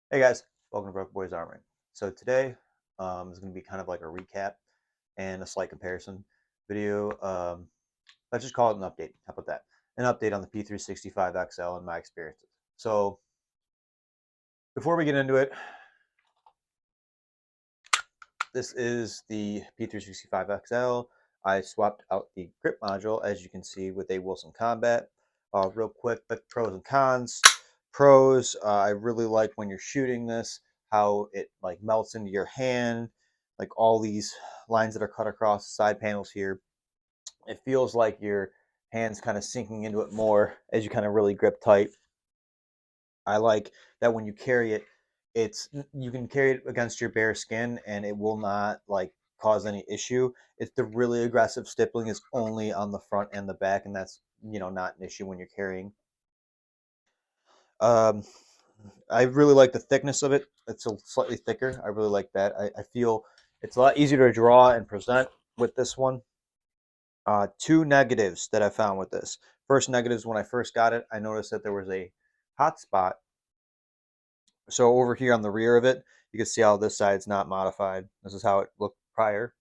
Hey guys, welcome to Broke Boys Armory. So today is going to be kind of like a recap and a slight comparison video. Let's just call it an update. How about that? An update on the P365 XL and my experiences. So before we get into it, this is the P365 XL. I swapped out the grip module, as you can see, with a Wilson Combat. Real quick, the pros and cons. Pros, I really like when you're shooting this, how it like melts into your hand, like all these lines that are cut across the side panels here. It feels like your hands kind of sinking into it more as you kind of really grip tight. I like that when you carry it, it's you can carry it against your bare skin and it will not like cause any issue. It's the really aggressive stippling is only on the front and the back, and that's not an issue when you're carrying. Um, I really like the thickness of it. It's a slightly thicker. I really like that. I feel it's a lot easier to draw and present with this one. Two negatives that I found with this. First negatives when I first got it, I noticed that there was a hot spot. So over here on the rear of it, you can see how this side's not modified. This is how it looked prior,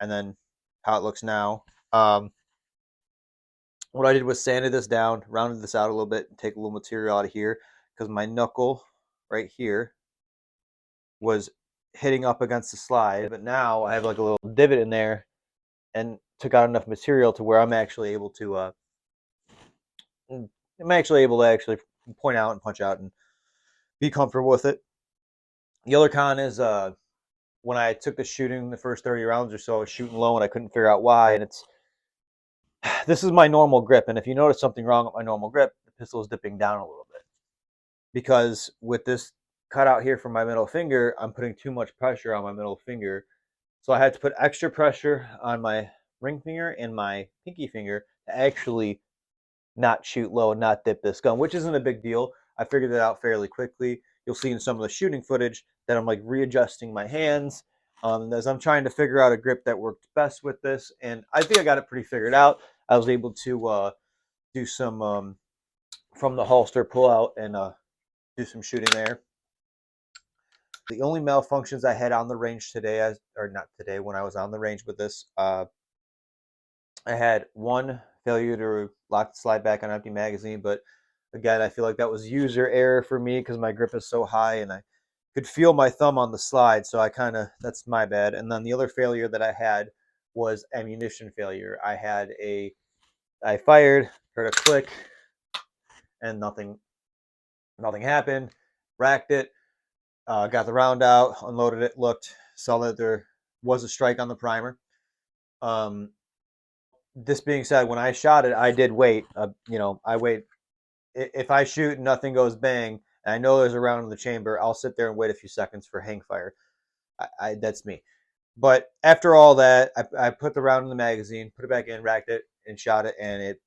and then how it looks now. What I did was sanded this down, rounded this out a little bit, and take a little material out of here because my knuckle right here was hitting up against the slide, but now I have like a little divot in there and took out enough material to where I'm actually able to actually point out and punch out and be comfortable with it. The other con is when I took the shooting the first 30 rounds or so, I was shooting low and I couldn't figure out why. And this is my normal grip, and if you notice something wrong with my normal grip, the pistol is dipping down a little bit because with this cutout here from my middle finger, I'm putting too much pressure on my middle finger. So I had to put extra pressure on my ring finger and my pinky finger to actually not shoot low and not dip this gun, which isn't a big deal. I figured it out fairly quickly. You'll see in some of the shooting footage that I'm like readjusting my hands as I'm trying to figure out a grip that worked best with this. And I think I got it pretty figured out. I was able to do some from the holster pull out and do some shooting there. The only malfunctions I had on the range today, or not today, when I was on the range with this, I had one failure to lock the slide back on empty magazine, but again, I feel like that was user error for me because my grip is so high and I could feel my thumb on the slide, so that's my bad. And then the other failure that I had was ammunition failure. I fired, heard a click, and nothing happened. Racked it, got the round out, unloaded it, looked, saw that there was a strike on the primer. Um, this being said, when I shot it, I did wait. I wait. If I shoot and nothing goes bang, and I know there's a round in the chamber, I'll sit there and wait a few seconds for hang fire. That's me. But after all that, I put the round in the magazine, put it back in, racked it, and shot it, and it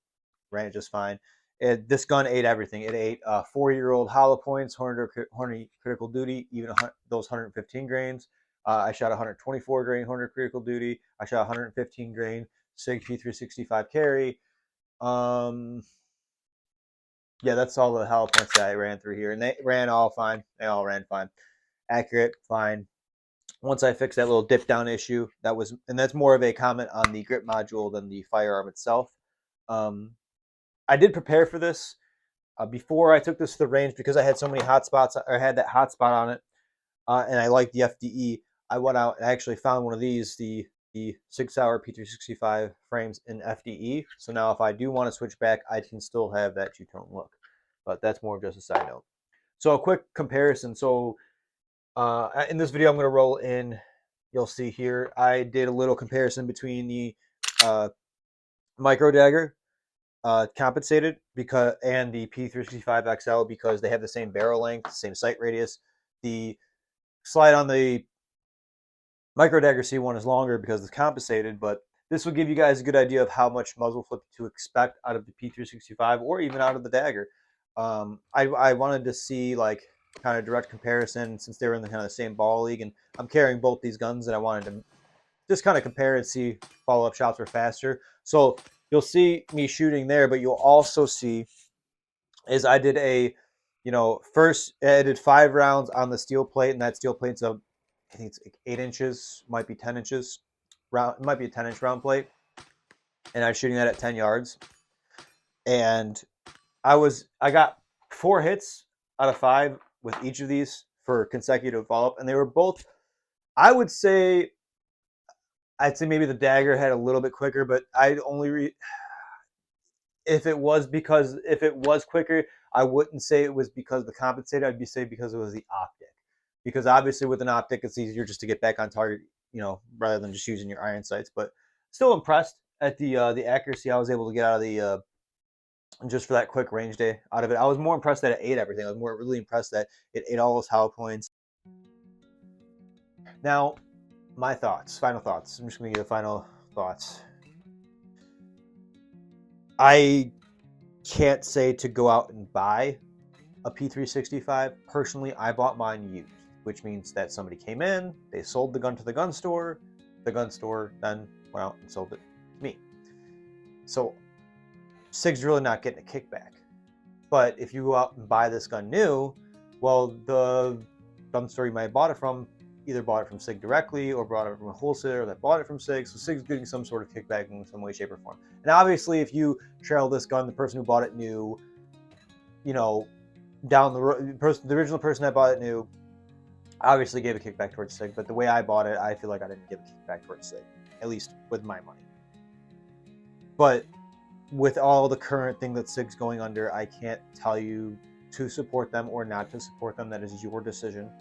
ran just fine. This gun ate everything. It ate 4-year-old hollow points, Hornady critical duty, even those 115 grains. I shot 124 grain Hornady critical duty. I shot 115 grain SIG P365 carry. Um, yeah, that's all the hollow points that I ran through here, and they ran all fine. They all ran fine, accurate, fine. Once I fixed that little dip down issue, and that's more of a comment on the grip module than the firearm itself. Um, I did prepare for this before I took this to the range because I had so many hot spots. I had that hot spot on it, and I liked the FDE. I went out and actually found one of these, the 6-hour P365 frames in FDE. So now if I do want to switch back, I can still have that two-tone look. But that's more of just a side note. So a quick comparison. So in this video, I'm going to roll in. You'll see here, I did a little comparison between the uh, micro dagger compensated and the P365 XL because they have the same barrel length, same sight radius. The slide on the micro dagger C1 is longer because it's compensated, but this will give you guys a good idea of how much muzzle flip to expect out of the P365 or even out of the dagger. I wanted to see like kind of direct comparison since they were in the kind of the same ball league, and I'm carrying both these guns, and I wanted to just kind of compare and see follow-up shots were faster. So you'll see me shooting there, but you'll also see is I did a You know, first I did 5 rounds on the steel plate, and that steel plate's I think it's like 8 inches, might be 10 inches round. It might be a 10-inch round plate, and I was shooting that at 10 yards. And I got 4 hits out of 5 with each of these for consecutive follow up, and they were both. I would say I'd say maybe the dagger had a little bit quicker, but I'd only if it was quicker, I wouldn't say it was because of the compensator. I'd be say because it was the optic. Because obviously with an optic, it's easier just to get back on target, rather than just using your iron sights. But still impressed at the accuracy I was able to get out of the just for that quick range day out of it. I was more impressed that it ate everything. I was more really impressed that it ate all those hollow points. Now, my thoughts, final thoughts. I'm just going to give the final thoughts. I can't say to go out and buy a P365. Personally, I bought mine used, which means that somebody came in, they sold the gun to the gun store then went out and sold it to me. So SIG's really not getting a kickback. But if you go out and buy this gun new, well, the gun store you might have bought it from either bought it from SIG directly or bought it from a wholesaler that bought it from SIG. So SIG's getting some sort of kickback in some way, shape, or form. And obviously, if you trail this gun, the person who bought it new, down the road, the original person that bought it new obviously gave a kickback towards SIG. But the way I bought it, I feel like I didn't give a kickback towards SIG, at least with my money. But with all the current thing that SIG's going under, I can't tell you to support them or not to support them. That is your decision.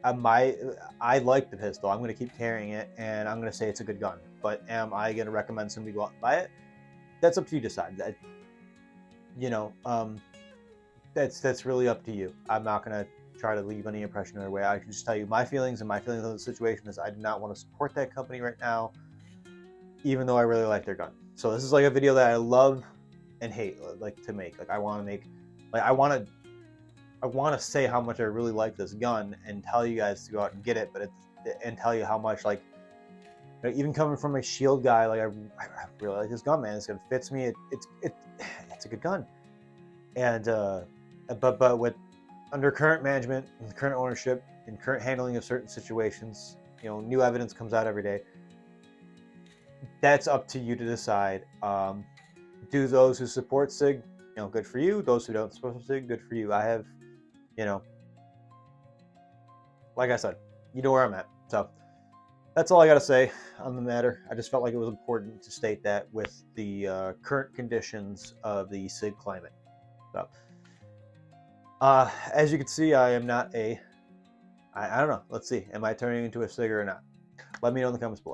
I like the pistol. I'm going to keep carrying it, and I'm going to say it's a good gun. But am I going to recommend somebody go out and buy it? That's up to you to decide. That's really up to you. I'm not going to try to leave any impression either way. I can just tell you my feelings, and my feelings on the situation is I do not want to support that company right now, even though I really like their gun. So this is like a video that I love and hate, like to make. Like I want to make, like I want to say how much I really like this gun and tell you guys to go out and get it, and tell you how much even coming from a Shield guy, like I really like this gun, man. This gun fits me. It's a good gun, and but with under current management and current ownership and current handling of certain situations, new evidence comes out every day. That's up to you to decide. Do those who support SIG, good for you. Those who don't support SIG, good for you. I have, like I said, you know where I'm at. So that's all I got to say on the matter. I just felt like it was important to state that with the current conditions of the SIG climate. So, as you can see, I am not I don't know. Let's see. Am I turning into a SIGger or not? Let me know in the comments below.